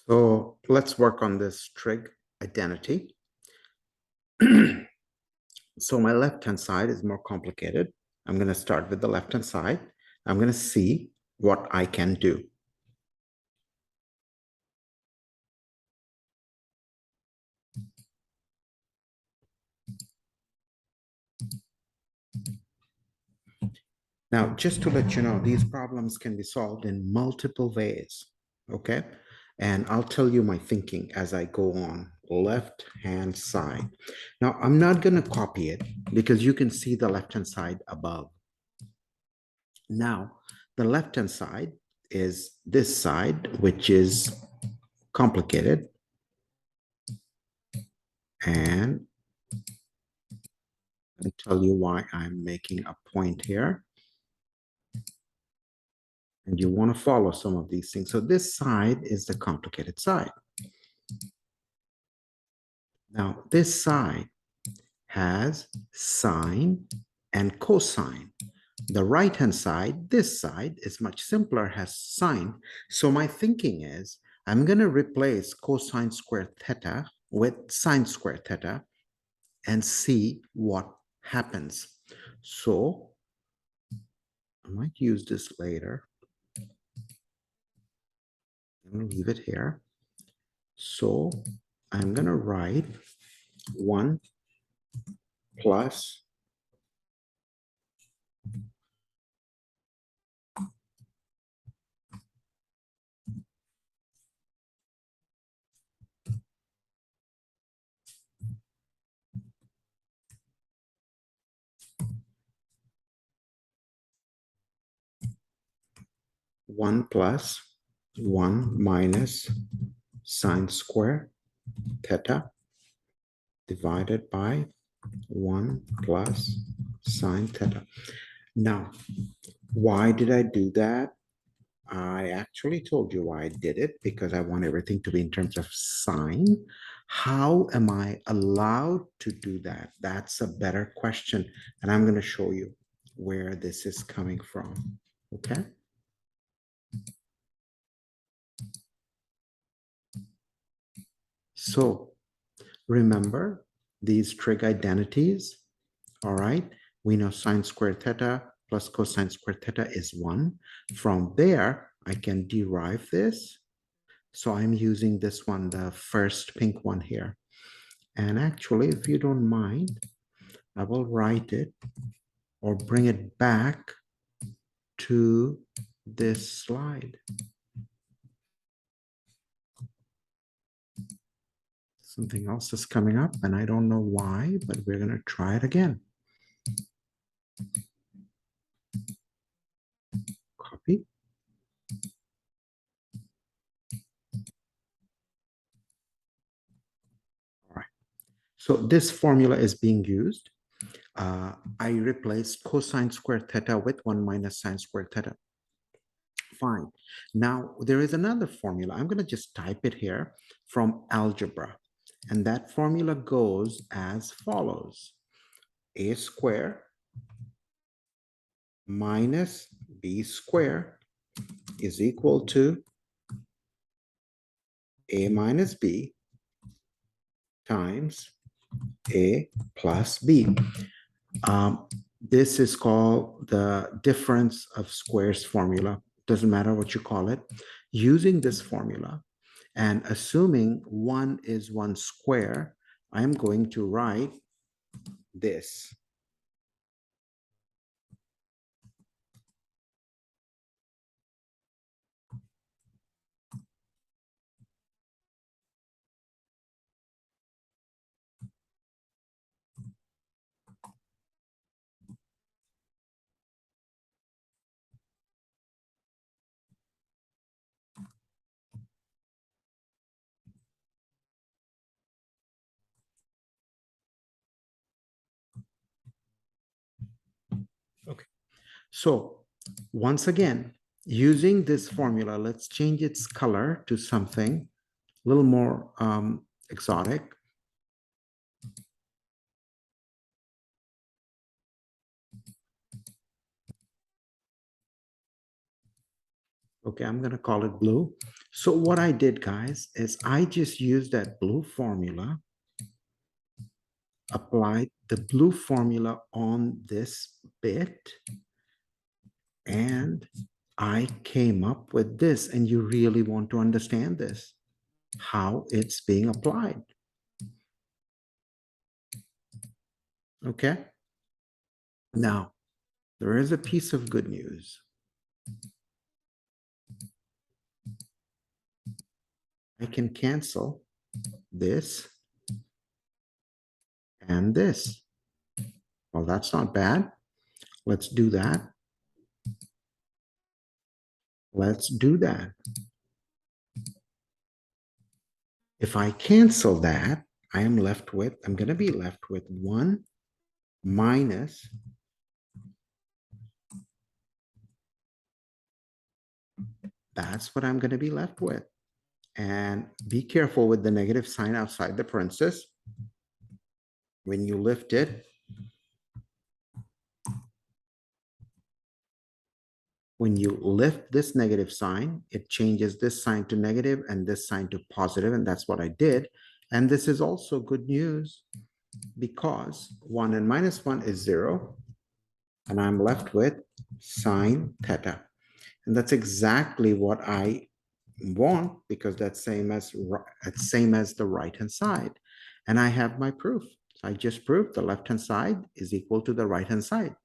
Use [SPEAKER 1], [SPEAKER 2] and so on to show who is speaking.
[SPEAKER 1] So let's work on this trig identity. So my left-hand side is more complicated. I'm going to start with the left-hand side. I'm going to see what I can do. Now, just to let you know, these problems can be solved in multiple ways, okay? And I'll tell you my thinking as I go on. Left-hand side. Now, I'm not going to copy it because you can see the left-hand side above. Now, the left-hand side is this side, which is complicated. And I'll tell you why I'm making a point here. And you want to follow some of these things. So this side is the complicated side. Now, this side has sine and cosine. The right-hand side, this side, is much simpler, has sine. So my thinking is I'm going to replace cosine squared theta with sine squared theta and see what happens. So I might use this later. I'm going to leave it here. So I'm going to write 1 plus 1 minus sine square theta divided by 1 plus sine theta. Now, why did I do that? I actually told you why I did it, because I want everything to be in terms of sine. How am I allowed to do that? That's a better question. And I'm going to show you where this is coming from. Okay. So remember these trig identities. All right. We know sine squared theta plus cosine squared theta is 1. From there, I can derive this. So I'm using this one, the first pink one here. And actually, if you don't mind, I will write it or bring it back to this slide. Something else is coming up, and I don't know why, but we're going to try it again. Copy. All right. So this formula is being used. I replaced cosine squared theta with 1 minus sine squared theta. Fine. Now, there is another formula. I'm going to just type it here from algebra. And that formula goes as follows. A squared minus b squared is equal to a minus b times a plus b. This is called the difference of squares formula. Doesn't matter what you call it. Using this formula and assuming 1 is 1 square, I'm going to write this. Okay. So once again, using this formula, let's change its color to something a little more exotic. Okay, I'm going to call it blue. So what I did, guys, is I just used that blue formula, applied the blue formula on this bit, and I came up with this. And you really want to understand this, how it's being applied. Okay. Now, there is a piece of good news. I can cancel this and this. Well, that's not bad. Let's do that. Let's do that. If I cancel that, I'm going to be left with 1 minus that's what I'm going to be left with. And be careful with the negative sign outside the parenthesis. When you lift it, when you lift this negative sign, it changes this sign to negative and this sign to positive, and that's what I did. And this is also good news because 1 and minus 1 is 0, and I'm left with sine theta. And that's exactly what I want because that's same as the right hand side. And I have my proof. So I just proved the left hand side is equal to the right hand side.